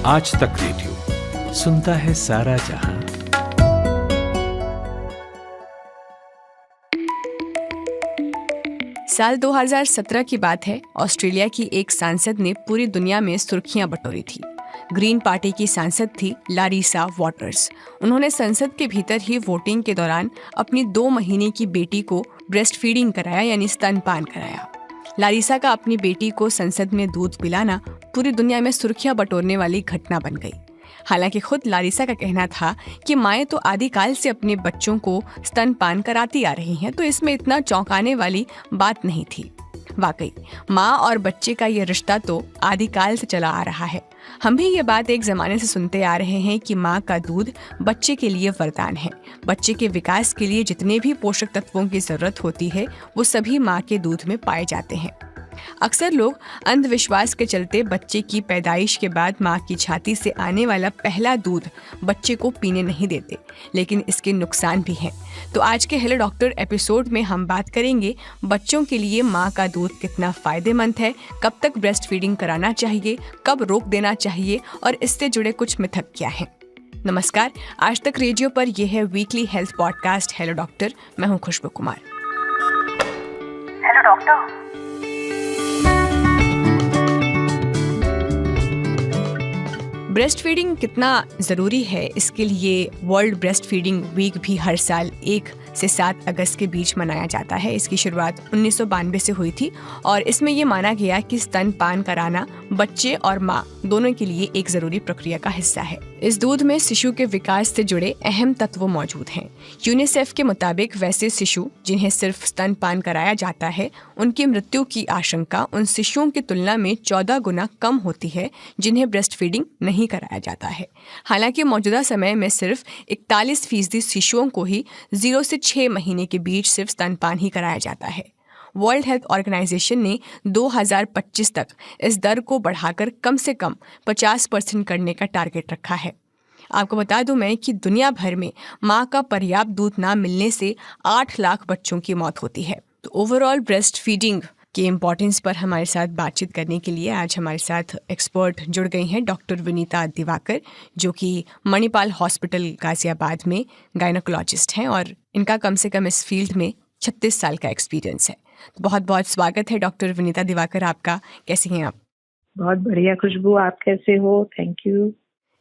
आज तक रेडियो सुनता है सारा जहां। साल 2017 की बात है। ऑस्ट्रेलिया की एक सांसद ने पूरी दुनिया में सुर्खियां बटोरी थी। ग्रीन पार्टी की सांसद थी लारिसा वॉटर्स। उन्होंने संसद के भीतर ही वोटिंग के दौरान अपनी 2 महीने की बेटी को ब्रेस्ट फीडिंग कराया, यानी स्तनपान कराया। लारिसा का अपनी बेटी को संसद में दूध पिलाना पूरी दुनिया में सुर्खियां बटोरने वाली घटना बन गई। हालांकि खुद लारिसा का कहना था कि माएँ तो आदिकाल से अपने बच्चों को स्तनपान कराती आ रही हैं, तो इसमें इतना चौंकाने वाली बात नहीं थी। वाकई माँ और बच्चे का ये रिश्ता तो आदिकाल से चला आ रहा है। हम भी ये बात एक ज़माने से सुनते आ रहे हैं कि माँ का दूध बच्चे के लिए वरदान है। बच्चे के विकास के लिए जितने भी पोषक तत्वों की ज़रूरत होती है वो सभी माँ के दूध में पाए जाते हैं। अक्सर लोग अंधविश्वास के चलते बच्चे की पैदाइश के बाद माँ की छाती से आने वाला पहला दूध बच्चे को पीने नहीं देते, लेकिन इसके नुकसान भी हैं। तो आज के हेलो डॉक्टर एपिसोड में हम बात करेंगे बच्चों के लिए माँ का दूध कितना फ़ायदेमंद है, कब तक ब्रेस्ट फीडिंग कराना चाहिए, कब रोक देना चाहिए और इससे जुड़े कुछ मिथक क्या हैं। नमस्कार, आज तक रेडियो पर यह है weekly health podcast hello doctor. मैं हूँ Khushboo Kumar. Hello doctor. Breast feeding कितना ज़रूरी है, इसके लिए वर्ल्ड ब्रेस्ट फीडिंग वीक भी हर साल 1 से 7 अगस्त के बीच मनाया जाता है। इसकी शुरुआत 1992 से हुई थी और इसमें ये माना गया कि स्तनपान कराना बच्चे और माँ दोनों के लिए एक ज़रूरी प्रक्रिया का हिस्सा है। इस दूध में शिशु के विकास से जुड़े अहम तत्व मौजूद हैं। यूनिसेफ के मुताबिक वैसे शिशु जिन्हें सिर्फ स्तनपान कराया जाता है, उनकी मृत्यु की आशंका उन शिशुओं की तुलना में 14 गुना कम होती है जिन्हें ब्रेस्ट फीडिंग नहीं कराया जाता है। हालांकि मौजूदा समय में सिर्फ 41% शिशुओं को ही 0 से 6 महीने के बीच सिर्फ स्तनपान ही कराया जाता है। वर्ल्ड हेल्थ ऑर्गेनाइजेशन ने 2025 तक इस दर को बढ़ाकर कम से कम 50% करने का टारगेट रखा है। आपको बता दूं मैं कि दुनिया भर में माँ का पर्याप्त दूध ना मिलने से 8 लाख बच्चों की मौत होती है। तो ओवरऑल ब्रेस्ट फीडिंग के इम्पोर्टेंस पर हमारे साथ बातचीत करने के लिए आज हमारे साथ एक्सपर्ट जुड़ गई हैं डॉक्टर विनीता दिवाकर, जो कि मणिपाल हॉस्पिटल गाजियाबाद में गायनोकोलॉजिस्ट हैं और इनका कम से कम इस फील्ड में 36 साल का एक्सपीरियंस है। बहुत बहुत स्वागत है डॉक्टर विनीता दिवाकर आपका। कैसी हैं आप? बहुत बढ़िया खुशबू, आप कैसे हो? Thank you.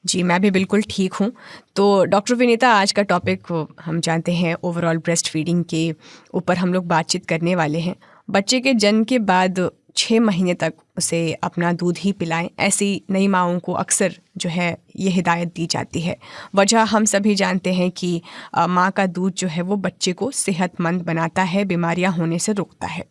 जी, मैं भी बिल्कुल ठीक हूँ। तो डॉक्टर विनीता, आज का टॉपिक हम जानते हैं ओवरऑल ब्रेस्ट फीडिंग के ऊपर हम लोग बातचीत करने वाले हैं। बच्चे के जन्म के बाद 6 महीने तक उसे अपना दूध ही पिलाएं, ऐसी नई माँओं को अक्सर जो है ये हिदायत दी जाती है। वजह हम सभी जानते हैं कि माँ का दूध जो है वो बच्चे को सेहतमंद बनाता है, बीमारियां होने से रोकता है।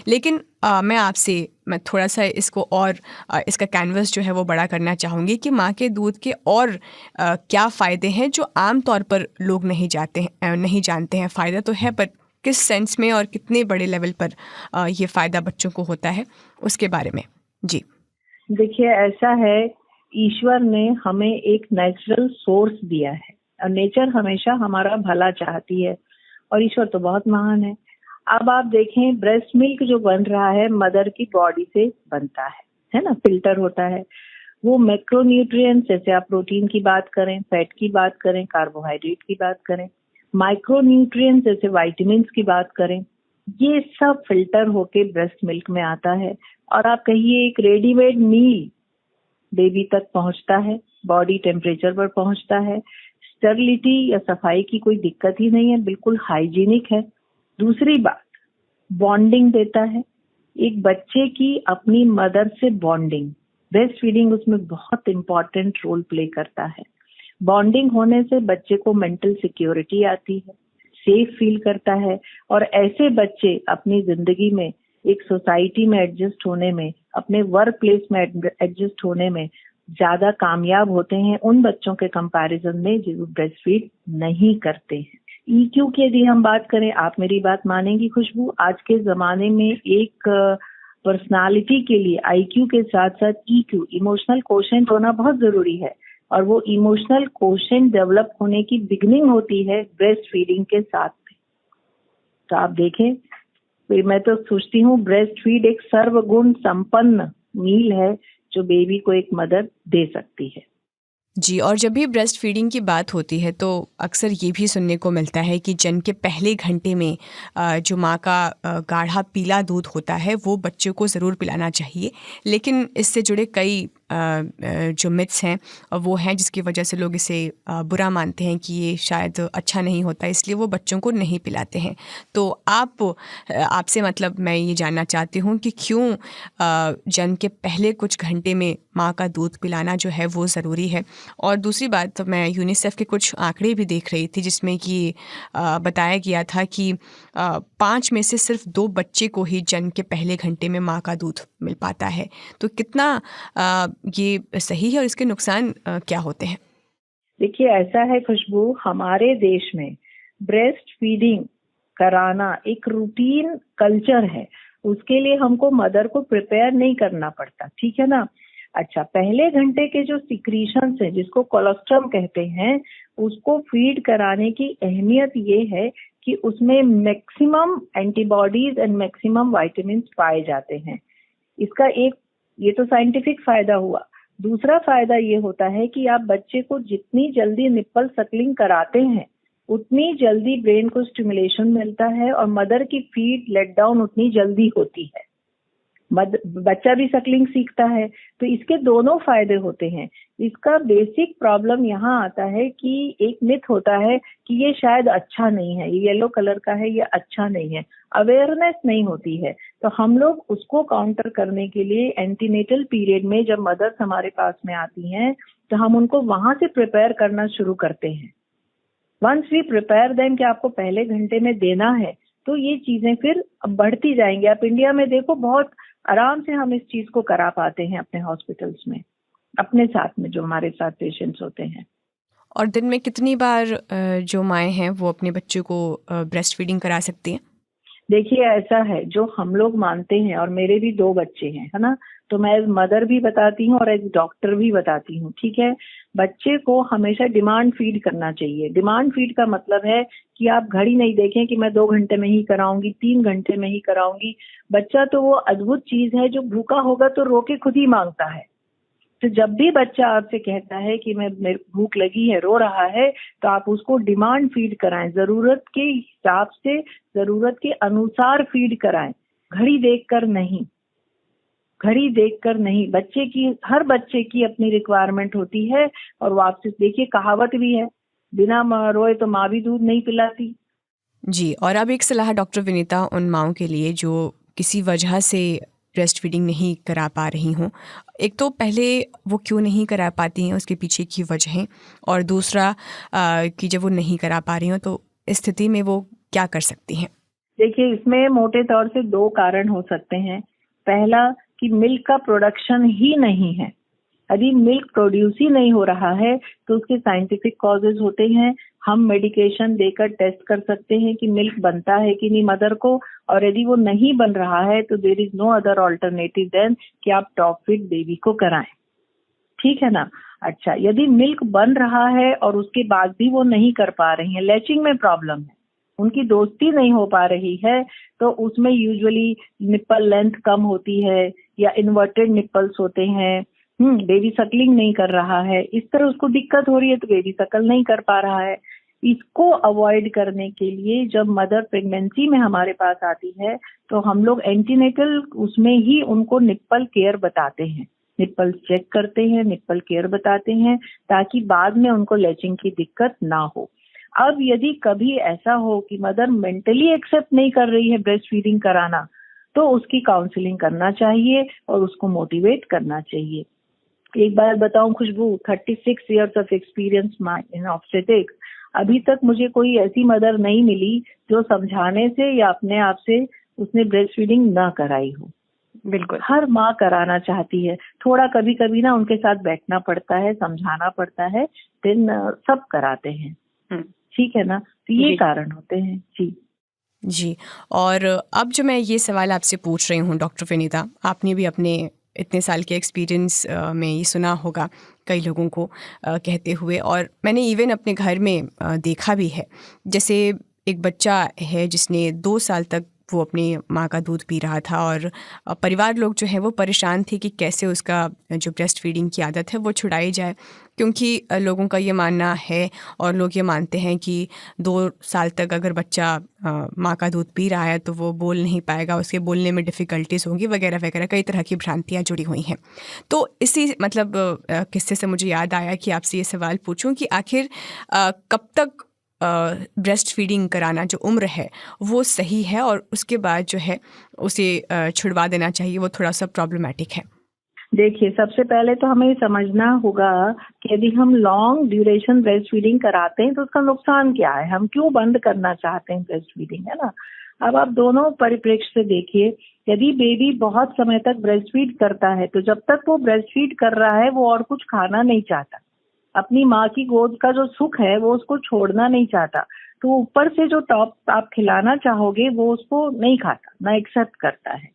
लेकिन मैं थोड़ा सा इसको और इसका कैनवस जो है वो बड़ा करना चाहूँगी कि माँ के दूध के और क्या फ़ायदे हैं जो आम तौर पर लोग नहीं जानते हैं। फ़ायदा तो है, पर किस सेंस में और कितने बड़े लेवल पर ये फ़ायदा बच्चों को होता है, उसके बारे में। जी देखिए, ऐसा है, ईश्वर ने हमें एक नेचुरल सोर्स दिया है और नेचर हमेशा हमारा भला चाहती है और ईश्वर तो बहुत महान है। अब आप देखें, ब्रेस्ट मिल्क जो बन रहा है मदर की बॉडी से बनता है ना, फिल्टर होता है। वो मैक्रोन्यूट्रिएंट्स, जैसे आप प्रोटीन की बात करें, फैट की बात करें, कार्बोहाइड्रेट की बात करें, माइक्रोन्यूट्रिएंट्स जैसे विटामिन्स की बात करें, ये सब फिल्टर होके ब्रेस्ट मिल्क में आता है और आप कहिए एक रेडीमेड मील बेबी तक पहुंचता है, बॉडी टेम्परेचर पर पहुंचता है। स्टेरिलिटी या सफाई की कोई दिक्कत ही नहीं है, बिल्कुल हाइजीनिक है। दूसरी बात, बॉन्डिंग देता है, एक बच्चे की अपनी मदर से बॉन्डिंग, ब्रेस्ट फीडिंग उसमें बहुत इंपॉर्टेंट रोल प्ले करता है। बॉन्डिंग होने से बच्चे को मेंटल सिक्योरिटी आती है, सेफ फील करता है और ऐसे बच्चे अपनी जिंदगी में, एक सोसाइटी में एडजस्ट होने में, अपने वर्क प्लेस में एडजस्ट होने में ज्यादा कामयाब होते हैं उन बच्चों के कंपैरिजन में जो ब्रेस्ट फीड नहीं करते हैं। ईक्यू की यदि हम बात करें, आप मेरी बात मानेंगी खुशबू, आज के जमाने में एक पर्सनालिटी के लिए आईक्यू के साथ साथ ईक्यू, इमोशनल कोशेंट होना बहुत जरूरी है और वो इमोशनल कोशेंट डेवलप होने की बिगनिंग होती है ब्रेस्ट फीडिंग के साथ में। तो आप देखें, मैं तो सोचती हूँ ब्रेस्ट फीड एक सर्वगुण संपन्न मील है जो बेबी को एक मदर दे सकती है। जी, और जब भी ब्रेस्ट फीडिंग की बात होती है तो अक्सर ये भी सुनने को मिलता है कि जन्म के पहले घंटे में जो माँ का गाढ़ा पीला दूध होता है वो बच्चों को ज़रूर पिलाना चाहिए। लेकिन इससे जुड़े कई जो मिथ्स हैं वो हैं जिसकी वजह से लोग इसे बुरा मानते हैं कि ये शायद अच्छा नहीं होता, इसलिए वो बच्चों को नहीं पिलाते हैं। तो आपसे मतलब मैं ये जानना चाहती हूँ कि क्यों जन्म के पहले कुछ घंटे में माँ का दूध पिलाना जो है वो ज़रूरी है। और दूसरी बात, तो मैं यूनिसेफ के कुछ आंकड़े भी देख रही थी जिसमें कि बताया गया था कि 5 में से सिर्फ 2 बच्चे को ही जन्म के पहले घंटे में माँ का दूध मिल पाता है। तो कितना ये सही है और इसके नुकसान क्या होते हैं? देखिए, ऐसा है खुशबू, हमारे देश में ब्रेस्ट फीडिंग कराना एक रूटीन कल्चर है। उसके लिए हमको मदर को प्रिपेयर नहीं करना पड़ता, ठीक है ना। अच्छा, पहले घंटे के जो सिक्रीशंस है जिसको कोलोस्ट्रम कहते हैं, उसको फीड कराने की अहमियत ये है कि उसमें maximum antibodies and maximum vitamin पाए जाते हैं। इसका एक ये तो साइंटिफिक फायदा हुआ। दूसरा फायदा ये होता है कि आप बच्चे को जितनी जल्दी निप्पल सकलिंग कराते हैं उतनी जल्दी ब्रेन को स्टिमुलेशन मिलता है और मदर की फीड लेट डाउन उतनी जल्दी होती है। बच्चा भी सकलिंग सीखता है, तो इसके दोनों फायदे होते हैं। इसका बेसिक प्रॉब्लम यहाँ आता है कि एक मिथ होता है कि ये शायद अच्छा नहीं है, ये येलो कलर का है, ये अच्छा नहीं है, अवेयरनेस नहीं होती है। तो हम लोग उसको काउंटर करने के लिए एंटीनेटल पीरियड में जब मदर्स हमारे पास में आती हैं तो हम उनको वहां से प्रिपेयर करना शुरू करते हैं। वंस वी प्रिपेयर देम कि आपको पहले घंटे में देना है, तो ये चीजें फिर बढ़ती जाएंगी। आप इंडिया में देखो, बहुत आराम से हम इस चीज को करा पाते हैं अपने हॉस्पिटल्स में, अपने साथ में जो हमारे साथ पेशेंट्स होते हैं। और दिन में कितनी बार जो माएँ हैं वो अपने बच्चों को ब्रेस्ट फीडिंग करा सकती हैं? देखिए, ऐसा है जो हम लोग मानते हैं, और मेरे भी 2 बच्चे हैं, है ना, तो मैं एज मदर भी बताती हूँ और एज डॉक्टर भी बताती हूँ, ठीक है। बच्चे को हमेशा डिमांड फीड करना चाहिए। डिमांड फीड का मतलब है कि आप घड़ी नहीं देखें कि मैं 2 घंटे में ही कराऊंगी, 3 घंटे में ही कराऊंगी। बच्चा तो वो अद्भुत चीज है जो भूखा होगा तो रो के खुद ही मांगता है। तो जब भी बच्चा आपसे कहता है कि मेरे भूख लगी है, रो रहा है, तो आप उसको डिमांड फीड कराएं, जरूरत के हिसाब से, जरूरत के अनुसार फीड कराएं, घड़ी देखकर नहीं। घड़ी देखकर नहीं। हर बच्चे की अपनी रिक्वायरमेंट होती है। और वापस देखिए, कहावत भी है, बिना रोए तो माँ भी दूध नहीं पिलाती। जी, और अब एक सलाह डॉक्टर विनीता उन माँओं के लिए जो किसी वजह से ब्रेस्ट फीडिंग नहीं करा पा रही हों। एक तो पहले वो क्यों नहीं करा पाती हैं, उसके पीछे की वजहें, और दूसरा कि जब वो नहीं करा पा रही हों तो इस स्थिति में वो क्या कर सकती हैं? देखिए, इसमें मोटे तौर से 2 कारण हो सकते हैं। पहला कि मिल्क का प्रोडक्शन ही नहीं है। यदि मिल्क प्रोड्यूस ही नहीं हो रहा है तो उसके साइंटिफिक कॉजेज होते हैं। हम मेडिकेशन देकर टेस्ट कर सकते हैं कि मिल्क बनता है कि नहीं मदर को, और यदि वो नहीं बन रहा है तो there is no other alternative than कि आप टॉप फीड बेबी को कराएं, ठीक है ना। अच्छा, यदि मिल्क बन रहा है और उसके बाद भी वो नहीं कर पा रही है, लैचिंग में प्रॉब्लम है, उनकी दोस्ती नहीं हो पा रही है, तो उसमें यूजुअली निप्पल लेंथ कम होती है या इन्वर्टेड निप्पल्स होते हैं, बेबी सकलिंग नहीं कर रहा है, इस तरह उसको दिक्कत हो रही है तो बेबी सकल नहीं कर पा रहा है। इसको अवॉइड करने के लिए जब मदर प्रेगनेंसी में हमारे पास आती है तो हम लोग एंटीनेटल उसमें ही उनको निप्पल केयर बताते हैं, निप्पल चेक करते हैं, निप्पल केयर बताते हैं, ताकि बाद में उनको लैचिंग की दिक्कत ना हो। अब यदि कभी ऐसा हो कि मदर मेंटली एक्सेप्ट नहीं कर रही है ब्रेस्ट फीडिंग कराना, तो उसकी काउंसलिंग करना चाहिए और उसको मोटिवेट करना चाहिए। एक बार बताऊं खुशबू, 36 years of experience in obstetrics, अभी तक मुझे कोई ऐसी मदर नहीं मिली जो समझाने से या अपने आप से उसने ब्रेस्ट फीडिंग ना कराई हो। बिल्कुल, हर माँ कराना चाहती है। थोड़ा कभी कभी ना उनके साथ बैठना पड़ता है, समझाना पड़ता है, फिर सब कराते हैं, ठीक है ना। तो ये कारण होते हैं। जी। और अब जो मैं ये सवाल आपसे पूछ रही हूँ डॉक्टर विनीता, आपने भी अपने इतने साल के एक्सपीरियंस में ये सुना होगा कई लोगों को कहते हुए, और मैंने इवन अपने घर में देखा भी है। जैसे एक बच्चा है जिसने 2 साल तक वो अपनी माँ का दूध पी रहा था और परिवार लोग जो है वो परेशान थे कि कैसे उसका जो ब्रेस्ट फीडिंग की आदत है वो छुड़ाई जाए, क्योंकि लोगों का ये मानना है और लोग ये मानते हैं कि 2 साल तक अगर बच्चा माँ का दूध पी रहा है तो वो बोल नहीं पाएगा, उसके बोलने में डिफ़िकल्टीज़ होंगी वगैरह वगैरह, कई तरह की भ्रांतियाँ जुड़ी हुई हैं। तो इसी मतलब किस्से से मुझे याद आया कि आपसे ये सवाल पूछूं कि आखिर कब तक ब्रेस्ट फीडिंग कराना जो उम्र है वो सही है और उसके बाद जो है उसे छुड़वा देना चाहिए, वो थोड़ा सा प्रॉब्लमेटिक है। देखिए, सबसे पहले तो हमें समझना होगा कि यदि हम लॉन्ग ड्यूरेशन ब्रेस्ट फीडिंग कराते हैं तो उसका नुकसान क्या है, हम क्यों बंद करना चाहते हैं ब्रेस्ट फीडिंग, है ना। अब आप दोनों परिप्रेक्ष्य से देखिए, यदि बेबी बहुत समय तक ब्रेस्ट फीड करता है तो जब तक वो ब्रेस्ट फीड कर रहा है वो और कुछ खाना नहीं चाहता, अपनी माँ की गोद का जो सुख है वो उसको छोड़ना नहीं चाहता, तो ऊपर से जो टॉप आप खिलाना चाहोगे वो उसको नहीं खाता, ना एक्सेप्ट करता है,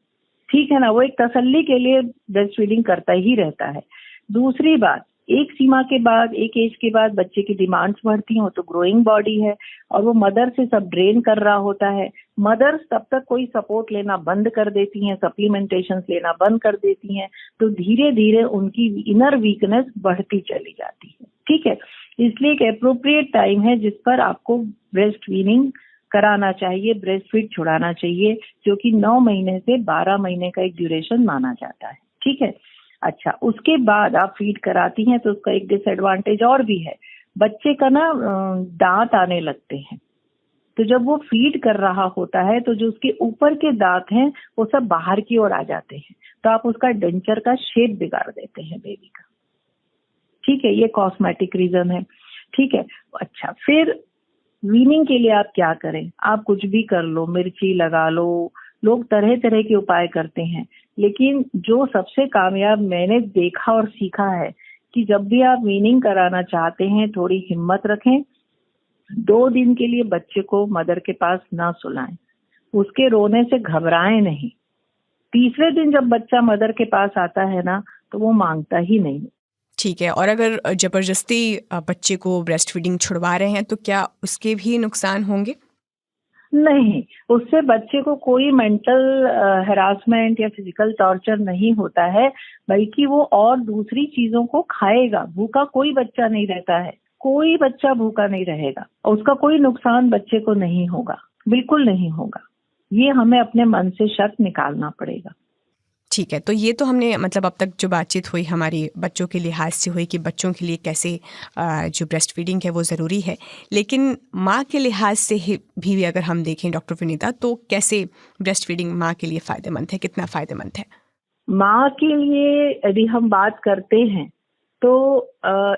ठीक है ना। वो एक तसल्ली के लिए ब्रेस्ट फीडिंग करता ही रहता है। दूसरी बात, एक सीमा के बाद, एक एज के बाद बच्चे की डिमांड्स बढ़ती हैं, तो ग्रोइंग बॉडी है और वो मदर से सब ड्रेन कर रहा होता है। मदर्स तब तक कोई सपोर्ट लेना बंद कर देती हैं, सप्लीमेंटेशन लेना बंद कर देती हैं, तो धीरे धीरे उनकी इनर वीकनेस बढ़ती चली जाती है, ठीक है। इसलिए एक एप्रोप्रिएट टाइम है जिस पर आपको ब्रेस्ट फीडिंग कराना चाहिए, ब्रेस्ट फीड छुड़ाना चाहिए, जो कि 9 महीने से 12 महीने का एक ड्यूरेशन माना जाता है, ठीक है। अच्छा, उसके बाद आप फीड कराती हैं तो उसका एक डिसएडवांटेज और भी है, बच्चे का ना दांत आने लगते हैं, तो जब वो फीड कर रहा होता है तो जो उसके ऊपर के दांत हैं वो सब बाहर की ओर आ जाते हैं, तो आप उसका डेंचर का शेप बिगाड़ देते हैं बेबी का, ठीक है। ये कॉस्मेटिक रीजन है, ठीक है। अच्छा, फिर वीनिंग के लिए आप क्या करें, आप कुछ भी कर लो, मिर्ची लगा लो, लोग तरह तरह के उपाय करते हैं, लेकिन जो सबसे कामयाब मैंने देखा और सीखा है कि जब भी आप वीनिंग कराना चाहते हैं थोड़ी हिम्मत रखें, 2 दिन के लिए बच्चे को मदर के पास ना सुलाएं, उसके रोने से घबराएं नहीं। तीसरे दिन जब बच्चा मदर के पास आता है ना तो वो मांगता ही नहीं। ठीक है, और अगर ज़बरदस्ती बच्चे को ब्रेस्ट फीडिंग छुड़वा रहे हैं तो क्या उसके भी नुकसान होंगे? नहीं, उससे बच्चे को कोई मेंटल हैरासमेंट या फिजिकल टॉर्चर नहीं होता है, बल्कि वो और दूसरी चीजों को खाएगा। भूखा कोई बच्चा नहीं रहता है, कोई बच्चा भूखा नहीं रहेगा और उसका कोई नुकसान बच्चे को नहीं होगा, बिल्कुल नहीं होगा। ये हमें अपने मन से शक निकालना पड़ेगा। ठीक है, तो ये तो हमने मतलब अब तक जो बातचीत हुई हमारी बच्चों के लिहाज से हुई कि बच्चों के लिए कैसे जो ब्रेस्ट फीडिंग है वो ज़रूरी है, लेकिन माँ के लिहाज से भी अगर हम देखें डॉक्टर विनीता, तो कैसे ब्रेस्ट फीडिंग माँ के लिए फ़ायदेमंद है, कितना फ़ायदेमंद है? माँ के लिए यदि हम बात करते हैं तो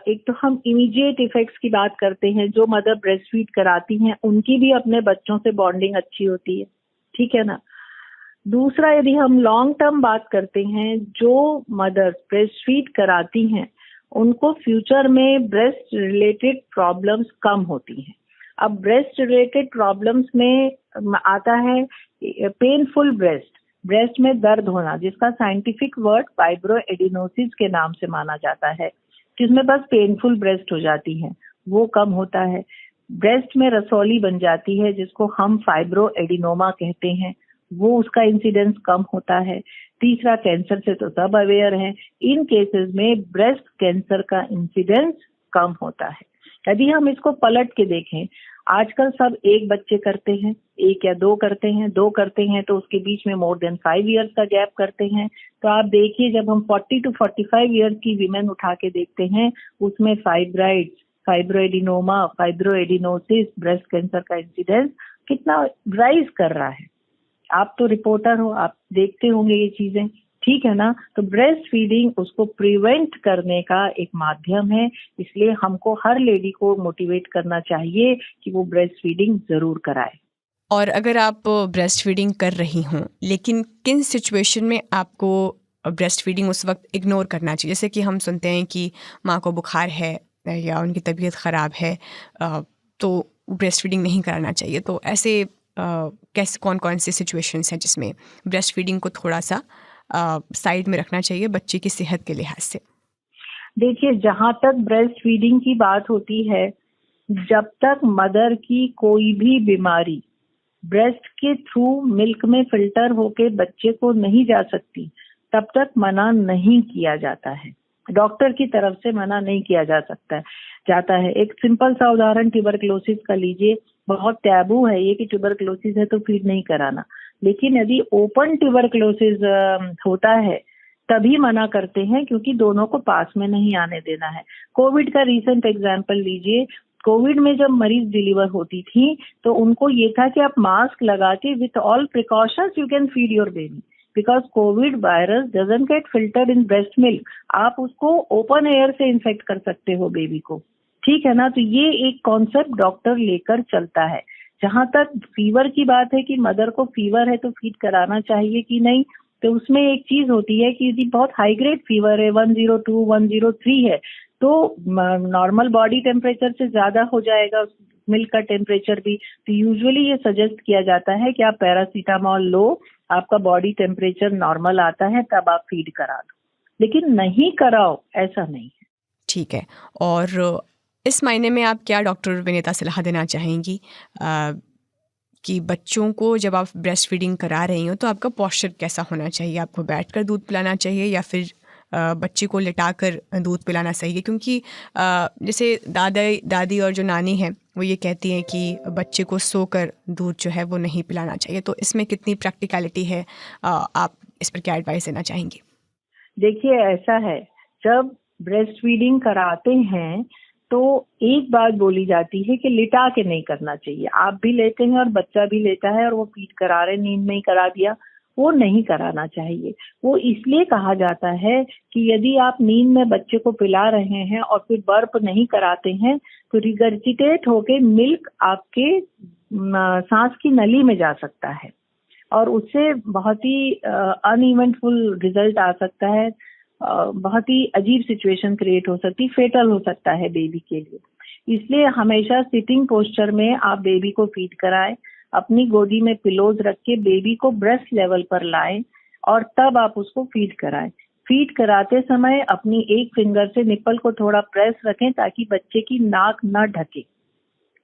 एक तो हम इमीडिएट इफेक्ट्स की बात करते हैं, जो मदर ब्रेस्ट फीड कराती हैं उनकी भी अपने बच्चों से बॉन्डिंग अच्छी होती है, ठीक है ना। दूसरा, यदि हम लॉन्ग टर्म बात करते हैं, जो मदर ब्रेस्ट फीड कराती हैं उनको फ्यूचर में ब्रेस्ट रिलेटेड प्रॉब्लम्स कम होती हैं। अब ब्रेस्ट रिलेटेड प्रॉब्लम्स में आता है पेनफुल ब्रेस्ट में दर्द होना, जिसका साइंटिफिक वर्ड फाइब्रोएडिनोसिस के नाम से माना जाता है, जिसमें बस पेनफुल ब्रेस्ट हो जाती है, वो कम होता है। ब्रेस्ट में रसौली बन जाती है जिसको हम फाइब्रोएडिनोमा कहते हैं, वो उसका इंसिडेंस कम होता है। तीसरा, कैंसर से तो सब अवेयर हैं, इन केसेस में ब्रेस्ट कैंसर का इंसिडेंस कम होता है। यदि हम इसको पलट के देखें, आजकल सब 1 बच्चे करते हैं, 1 या 2 करते हैं, 2 करते हैं तो उसके बीच में मोर देन 5 इयर्स का गैप करते हैं। तो आप देखिए, जब हम 40 to 45 इयर्स की विमेन उठा के देखते हैं, उसमें fibroids, fibroadenoma, fibroadenosis, breast cancer का इंसिडेंस कितना राइज कर रहा है। आप तो रिपोर्टर हो, आप देखते होंगे ये चीजें, ठीक है ना। तो ब्रेस्ट फीडिंग उसको प्रिवेंट करने का एक माध्यम है, इसलिए हमको हर लेडी को मोटिवेट करना चाहिए कि वो ब्रेस्ट फीडिंग जरूर कराए। और अगर आप ब्रेस्ट फीडिंग कर रही हों, लेकिन किन सिचुएशन में आपको ब्रेस्ट फीडिंग उस वक्त इग्नोर करना चाहिए? जैसे कि हम सुनते हैं कि माँ को बुखार है या उनकी तबीयत ख़राब है, तो ब्रेस्ट फीडिंग नहीं कराना चाहिए। तो ऐसे कैसे कौन से सिचुएशंस हैं जिसमें ब्रेस्ट फीडिंग को थोड़ा सा साइड में रखना चाहिए बच्चे की सेहत के लिहाज से? देखिए, जहां तक ब्रेस्ट फीडिंग की बात होती है, जब तक मदर की कोई भी बीमारी ब्रेस्ट के थ्रू मिल्क में फिल्टर होके बच्चे को नहीं जा सकती, तब तक मना नहीं किया जाता है। डॉक्टर की तरफ से मना नहीं किया जाता है। एक सिंपल सा उदाहरण ट्यूबरक्लोसिस का लीजिए। बहुत टैबू है ये कि ट्यूबरक्लोसिस है तो फीड नहीं कराना, लेकिन यदि ओपन ट्यूबरक्लोसिस होता है तभी मना करते हैं, क्योंकि दोनों को पास में नहीं आने देना है। कोविड का रीसेंट एग्जाम्पल लीजिए। कोविड में जब मरीज डिलीवर होती थी तो उनको ये था कि आप मास्क लगा के with all precautions you can feed your baby, because Covid virus doesn't get filtered in breast milk. आप उसको ओपन एयर से इन्फेक्ट कर सकते हो बेबी को, ठीक है ना। तो ये एक कॉन्सेप्ट डॉक्टर लेकर चलता है। जहां तक फीवर की बात है कि मदर को फीवर है तो फीड कराना चाहिए कि नहीं, तो उसमें एक चीज होती है कि यदि बहुत हाई ग्रेड फीवर है, 102, 103 है, तो नॉर्मल बॉडी टेम्परेचर से ज्यादा हो जाएगा मिल्क का टेम्परेचर भी। तो यूजुअली ये सजेस्ट किया जाता है कि आप पैरासीटामोल लो, आपका बॉडी टेम्परेचर नॉर्मल आता है तब आप फीड करा दो, लेकिन नहीं कराओ ऐसा नहीं है। ठीक है। और इस मायने में आप क्या डॉक्टर विनीता सलाह देना चाहेंगी कि बच्चों को जब आप ब्रेस्ट फीडिंग करा रही हो तो आपका पोस्चर कैसा होना चाहिए? आपको बैठकर दूध पिलाना चाहिए या फिर बच्चे को लिटाकर दूध पिलाना चाहिए? क्योंकि जैसे दादी और जो नानी है वो ये कहती हैं कि बच्चे को सोकर दूध जो है वो नहीं पिलाना चाहिए, तो इसमें कितनी प्रैक्टिकलिटी है? आप इस पर क्या एडवाइस देना चाहेंगी? देखिए, ऐसा है, जब ब्रेस्ट फीडिंग कराते हैं तो एक बात बोली जाती है कि लिटा के नहीं करना चाहिए। आप भी लेते हैं और बच्चा भी लेता है और वो फीड करा रहे, नींद में ही करा दिया, वो नहीं कराना चाहिए। वो इसलिए कहा जाता है कि यदि आप नींद में बच्चे को पिला रहे हैं और फिर बर्प नहीं कराते हैं तो रिगर्जिटेट होके मिल्क आपके सांस की नली में जा सकता है और उससे बहुत ही अनइवेंटफुल रिजल्ट आ सकता है, बहुत ही अजीब सिचुएशन क्रिएट हो सकती, फेटल हो सकता है बेबी के लिए। इसलिए हमेशा सिटिंग पोस्चर में आप बेबी को फीड कराएं, अपनी गोदी में पिलोज रख के बेबी को ब्रेस्ट लेवल पर लाएं और तब आप उसको फीड कराएं। फीड कराते समय अपनी एक फिंगर से निप्पल को थोड़ा प्रेस रखें ताकि बच्चे की नाक न ढके,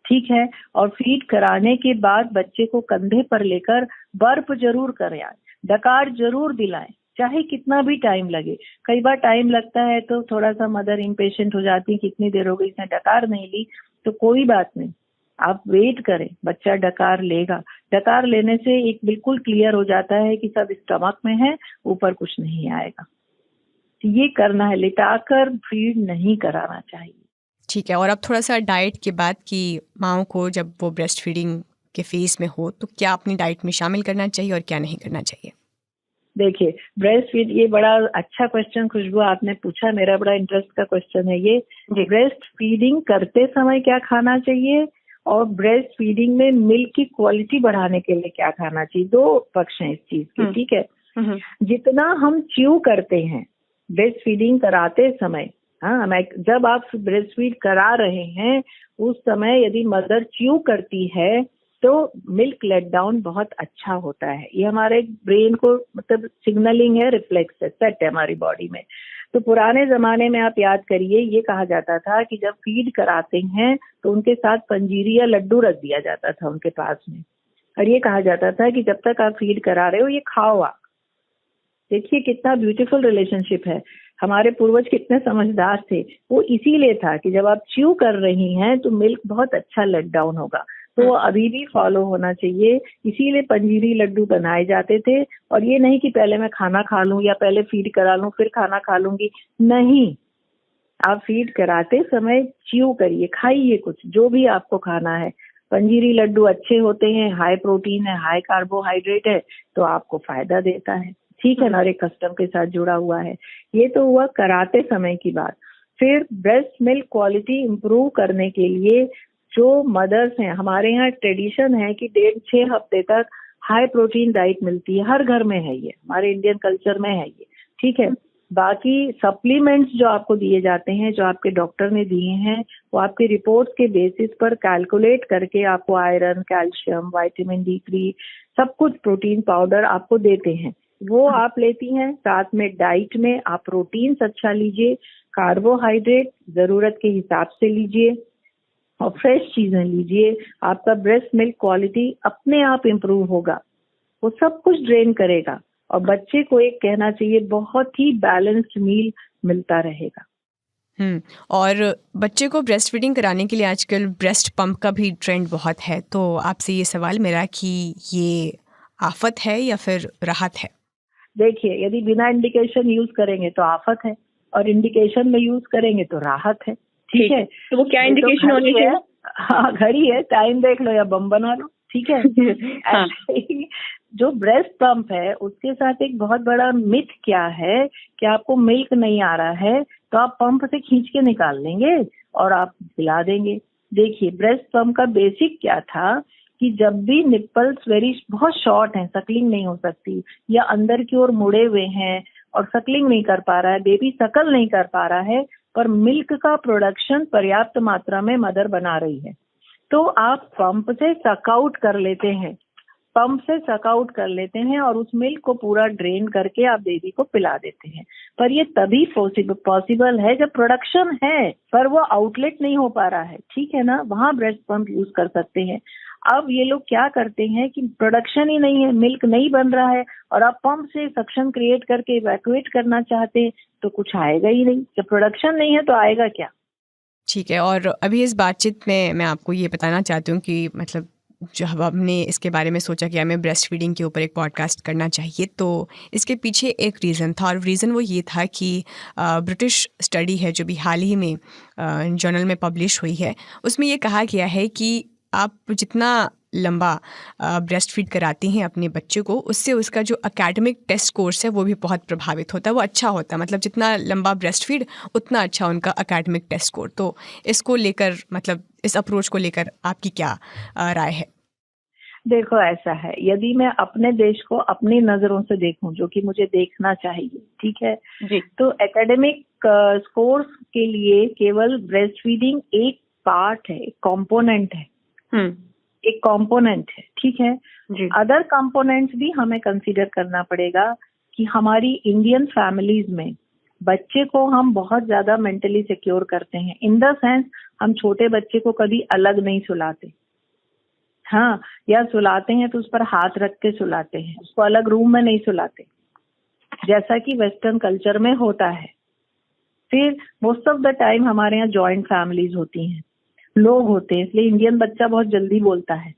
ठीक है। और फीड कराने के बाद बच्चे को कंधे पर लेकर बर्प जरूर करें, डकार जरूर दिलाएं, चाहे कितना भी टाइम लगे। कई बार टाइम लगता है तो थोड़ा सा मदर इम्पेशेंट हो जाती है, कितनी देर हो गई इसने डकार नहीं ली, तो कोई बात नहीं, आप वेट करें, बच्चा डकार लेगा। डकार लेने से एक बिल्कुल क्लियर हो जाता है कि सब स्टमक में है, ऊपर कुछ नहीं आएगा। तो ये करना है, लिटाकर फीड नहीं कराना चाहिए। ठीक है। और अब थोड़ा सा डाइट के बाद कि माँओं को जब वो ब्रेस्ट फीडिंग के फेज में हो तो क्या अपनी डाइट में शामिल करना चाहिए और क्या नहीं करना चाहिए? देखिए, ब्रेस्ट फीड, ये बड़ा अच्छा क्वेश्चन खुशबू आपने पूछा, मेरा बड़ा इंटरेस्ट का क्वेश्चन है ये। ब्रेस्ट फीडिंग करते समय क्या खाना चाहिए और ब्रेस्ट फीडिंग में मिल्क की क्वालिटी बढ़ाने के लिए क्या खाना चाहिए, दो पक्ष हैं इस चीज के, ठीक है। जितना हम च्यू करते हैं ब्रेस्ट फीडिंग कराते समय, हाँ, जब आप ब्रेस्ट फीड करा रहे हैं उस समय यदि मदर च्यू करती है तो मिल्क लेट डाउन बहुत अच्छा होता है। ये हमारे ब्रेन को मतलब सिग्नलिंग है, रिफ्लेक्स है, सेट है हमारी बॉडी में। तो पुराने जमाने में आप याद करिए, ये कहा जाता था कि जब फीड कराते हैं तो उनके साथ पंजीरी या लड्डू रख दिया जाता था उनके पास में, और ये कहा जाता था कि जब तक आप फीड करा रहे हो ये खाओ आप। देखिए कितना ब्यूटीफुल रिलेशनशिप है, हमारे पूर्वज कितने समझदार थे। वो इसीलिए था कि जब आप च्यू कर रही हैं तो मिल्क बहुत अच्छा लेट डाउन होगा, तो वो अभी भी फॉलो होना चाहिए। इसीलिए पंजीरी लड्डू बनाए जाते थे, और ये नहीं कि पहले मैं खाना खा लूं या पहले फीड करा लूं फिर खाना खा लूंगी, नहीं। आप फीड कराते समय च्यू करिए, खाइए कुछ जो भी आपको खाना है। पंजीरी लड्डू अच्छे होते हैं, हाई प्रोटीन है, हाई कार्बोहाइड्रेट है, तो आपको फायदा देता है, ठीक है ना, और एक कस्टम के साथ जुड़ा हुआ है। ये तो हुआ कराते समय की बात। फिर ब्रेस्ट मिल्क क्वालिटी इंप्रूव करने के लिए जो मदर्स हैं, हमारे यहाँ ट्रेडिशन है कि 1.5-6 हफ्ते तक हाई प्रोटीन डाइट मिलती है, हर घर में है ये, हमारे इंडियन कल्चर में है ये, ठीक है। बाकी सप्लीमेंट्स जो आपको दिए जाते हैं, जो आपके डॉक्टर ने दिए हैं, वो आपके रिपोर्ट्स के बेसिस पर कैलकुलेट करके आपको आयरन, कैल्शियम, विटामिन D3 सब कुछ, प्रोटीन पाउडर आपको देते हैं, वो आप लेती हैं। साथ में डाइट में आप प्रोटीन अच्छा लीजिए, कार्बोहाइड्रेट जरूरत के हिसाब से लीजिए, और फ्रेश चीजें लीजिए, आपका ब्रेस्ट मिल्क क्वालिटी अपने आप इम्प्रूव होगा, वो सब कुछ ड्रेन करेगा। और बच्चे को एक कहना चाहिए बहुत ही बैलेंस्ड मील मिलता रहेगा। और बच्चे को ब्रेस्ट फीडिंग कराने के लिए आजकल ब्रेस्ट पंप का भी ट्रेंड बहुत है, तो आपसे ये सवाल मेरा कि ये आफत है या फिर राहत है? देखिए, यदि बिना इंडिकेशन यूज करेंगे तो आफत है, और इंडिकेशन में यूज करेंगे तो राहत है। ठीक है, तो वो क्या इंडिकेशन होनी चाहिए? हाँ, घड़ी है, टाइम देख लो या बम बना लो। ठीक है। हाँ। ऐसे ही जो ब्रेस्ट पंप है उसके साथ एक बहुत बड़ा मिथ क्या है कि आपको मिल्क नहीं आ रहा है तो आप पंप से खींच के निकाल लेंगे और आप पिला देंगे। देखिए, ब्रेस्ट पंप का बेसिक क्या था कि जब भी निप्पल्स बहुत शॉर्ट हैं, सकलिंग नहीं हो सकती, या अंदर की ओर मुड़े हुए हैं और सकलिंग नहीं कर पा रहा है, बेबी सकल नहीं कर पा रहा है, पर मिल्क का प्रोडक्शन पर्याप्त मात्रा में मदर बना रही है, तो आप पंप से सकआउट कर लेते हैं, और उस मिल्क को पूरा ड्रेन करके आप बेबी को पिला देते हैं। पर ये तभी पॉसिबल है जब प्रोडक्शन है, पर वो आउटलेट नहीं हो पा रहा है। ठीक है ना, वहाँ ब्रेस्ट पंप यूज कर सकते हैं। अब ये लोग क्या करते हैं कि प्रोडक्शन ही नहीं है, मिल्क नहीं बन रहा है, और आप पंप से सक्शन क्रिएट करके इवैक्यूएट करना चाहते हैं तो कुछ आएगा ही नहीं। जब प्रोडक्शन नहीं है तो आएगा क्या? ठीक है, और अभी इस बातचीत में मैं आपको ये बताना चाहती हूँ कि मतलब जब हमने इसके बारे में सोचा कि हमें ब्रेस्ट फीडिंग के ऊपर एक पॉडकास्ट करना चाहिए, तो इसके पीछे एक रीज़न था, और रीज़न वो ये था कि ब्रिटिश स्टडी है जो भी हाल ही में जर्नल में पब्लिश हुई है, उसमें ये कहा गया है कि आप जितना लंबा ब्रेस्ट फीड कराती हैं अपने बच्चे को, उससे उसका जो एकेडमिक टेस्ट कोर्स है वो भी बहुत प्रभावित होता है, वो अच्छा होता है। मतलब जितना लंबा ब्रेस्ट फीड उतना अच्छा उनका एकेडमिक टेस्ट स्कोर। तो इसको लेकर, मतलब इस अप्रोच को लेकर आपकी क्या राय है? देखो, ऐसा है, यदि मैं अपने देश को अपनी नजरों से देखूं, जो कि मुझे देखना चाहिए, ठीक है जी, तो एकेडमिक स्कोर्स के लिए केवल ब्रेस्ट फीडिंग एक पार्ट है, एक कंपोनेंट है, एक कंपोनेंट है। ठीक है, जी, अदर कंपोनेंट्स भी हमें कंसीडर करना पड़ेगा कि हमारी इंडियन फैमिलीज में बच्चे को हम बहुत ज्यादा मेंटली सिक्योर करते हैं, इन द सेंस हम छोटे बच्चे को कभी अलग नहीं सुलाते। हाँ, या सुलाते हैं तो उस पर हाथ रख के सुलाते हैं, उसको अलग रूम में नहीं सुलाते जैसा कि वेस्टर्न कल्चर में होता है। फिर मोस्ट ऑफ द टाइम हमारे यहाँ जॉइंट फैमिलीज होती हैं, लोग होते हैं, इसलिए इंडियन बच्चा बहुत जल्दी बोलता है।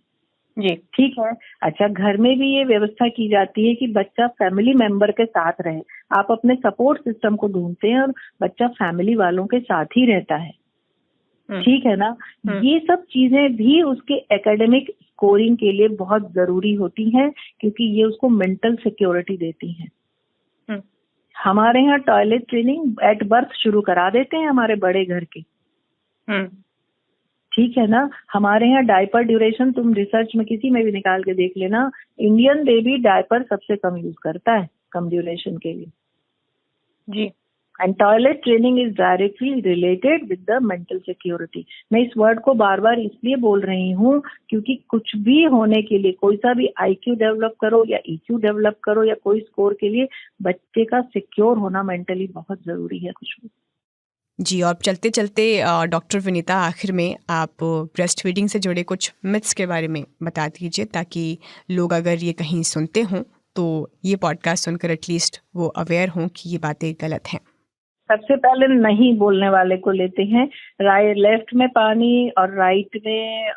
जी, ठीक है। अच्छा, घर में भी ये व्यवस्था की जाती है कि बच्चा फैमिली मेंबर के साथ रहे, आप अपने सपोर्ट सिस्टम को ढूंढते हैं और बच्चा फैमिली वालों के साथ ही रहता है। ठीक है ना, ये सब चीजें भी उसके एकेडमिक स्कोरिंग के लिए बहुत जरूरी होती हैं, क्योंकि ये उसको मेंटल सिक्योरिटी देती हैं। हमारे यहाँ टॉयलेट ट्रेनिंग एट बर्थ शुरू करा देते हैं हमारे बड़े घर के। ठीक है ना, हमारे यहाँ डायपर ड्यूरेशन तुम रिसर्च में किसी में भी निकाल के देख लेना, इंडियन बेबी डायपर सबसे कम यूज करता है कम ड्यूरेशन के लिए। जी, and toilet training is directly related with the mental security. मैं इस वर्ड को बार बार इसलिए बोल रही हूँ क्योंकि कुछ भी होने के लिए, कोई सा भी IQ डेवलप करो या EQ डेवलप करो या कोई स्कोर के लिए, बच्चे का सिक्योर होना मेंटली बहुत जरूरी है। कुछ भी जी, और चलते चलते डॉक्टर विनीता, आखिर में आप ब्रेस्ट फीडिंग से जुड़े कुछ मिथ्स के बारे में बता दीजिए, ताकि लोग अगर ये कहीं सुनते हों तो ये पॉडकास्ट सुनकर एटलीस्ट वो अवेयर हों कि ये बातें गलत हैं। सबसे पहले नहीं बोलने वाले को लेते हैं, लेफ्ट में पानी और राइट में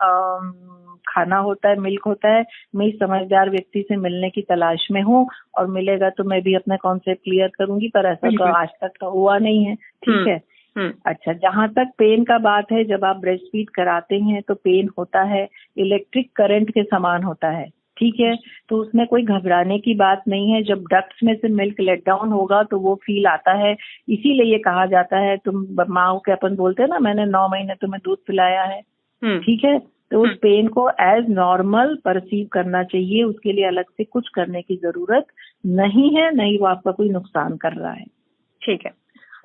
खाना होता है, मिल्क होता है। मैं इस समझदार व्यक्ति से मिलने की तलाश में हूँ, और मिलेगा तो मैं भी अपना कॉन्सेप्ट क्लियर करूंगी, पर ऐसा तो आज तक तो हुआ नहीं है। ठीक है। अच्छा, जहाँ तक पेन का बात है, जब आप ब्रेस्ट फीड कराते हैं तो पेन होता है, इलेक्ट्रिक करंट के समान होता है। ठीक है, तो उसमें कोई घबराने की बात नहीं है। जब डक्ट्स में से मिल्क लेट डाउन होगा तो वो फील आता है, इसीलिए ये कहा जाता है, तुम माँ के अपन बोलते हैं ना, मैंने 9 महीने तुम्हें दूध पिलाया है। ठीक है, तो उस पेन को एज नॉर्मल परसीव करना चाहिए, उसके लिए अलग से कुछ करने की जरूरत नहीं है, नहीं वो आपका कोई नुकसान कर रहा है। ठीक है।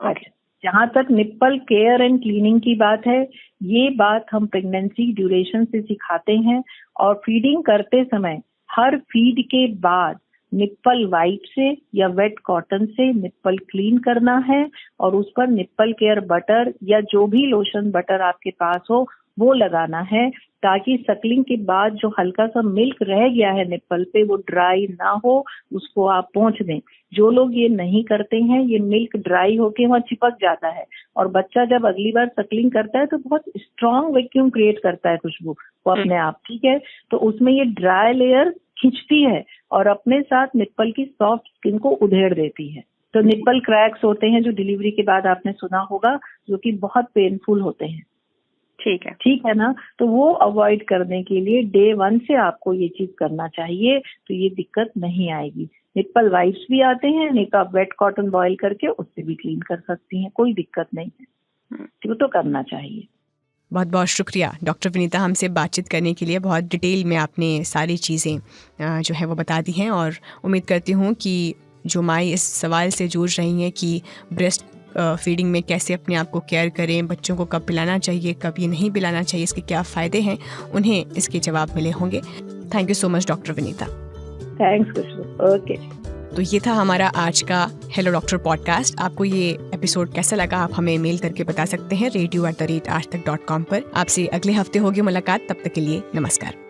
अच्छा, जहाँ तक निप्पल केयर एंड क्लीनिंग की बात है, ये बात हम प्रेगनेंसी ड्यूरेशन से सिखाते हैं, और फीडिंग करते समय हर फीड के बाद निप्पल वाइप से या वेट कॉटन से निप्पल क्लीन करना है, और उस पर निप्पल केयर बटर या जो भी लोशन बटर आपके पास हो वो लगाना है, ताकि सकलिंग के बाद जो हल्का सा मिल्क रह गया है निप्पल पे वो ड्राई ना हो, उसको आप पोंछ दें। जो लोग ये नहीं करते हैं, ये मिल्क ड्राई होके वहाँ चिपक जाता है और बच्चा जब अगली बार सकलिंग करता है तो बहुत स्ट्रॉन्ग वैक्यूम क्रिएट करता है खुशबू वो अपने आप, ठीक है। तो उसमें ये ड्राई लेयर खिंचती है और अपने साथ निप्पल की सॉफ्ट स्किन को उधेड़ देती है। तो निप्पल क्रैक्स होते हैं जो डिलीवरी के बाद आपने सुना होगा, जो कि बहुत पेनफुल होते हैं, ठीक है ना। तो वो अवॉइड करने के लिए डे 1 से आपको ये चीज करना चाहिए, तो ये दिक्कत नहीं आएगी। निप्पल वाइप्स भी आते हैं, नहीं तो आप वेट कॉटन बॉयल करके उससे भी क्लीन कर सकती हैं, कोई दिक्कत नहीं है, तो करना चाहिए। बहुत बहुत शुक्रिया डॉक्टर विनीता, हमसे बातचीत करने के लिए। बहुत डिटेल में आपने सारी चीज़ें जो है वो बता दी हैं और उम्मीद करती हूँ कि जो माई इस सवाल से जूझ रही हैं कि ब्रेस्ट फीडिंग में कैसे अपने आप को केयर करें, बच्चों को कब पिलाना चाहिए, कब ये नहीं पिलाना चाहिए, इसके क्या फ़ायदे हैं, उन्हें इसके जवाब मिले होंगे। Thank you so much doctor Vinita. Thanks Khushboo. Okay, तो ये था हमारा आज का हेलो डॉक्टर पॉडकास्ट। आपको ये एपिसोड कैसा लगा आप हमें मेल करके बता सकते हैं radio@aajtak.com पर। आपसे अगले हफ्ते होगी मुलाकात, तब तक के लिए नमस्कार।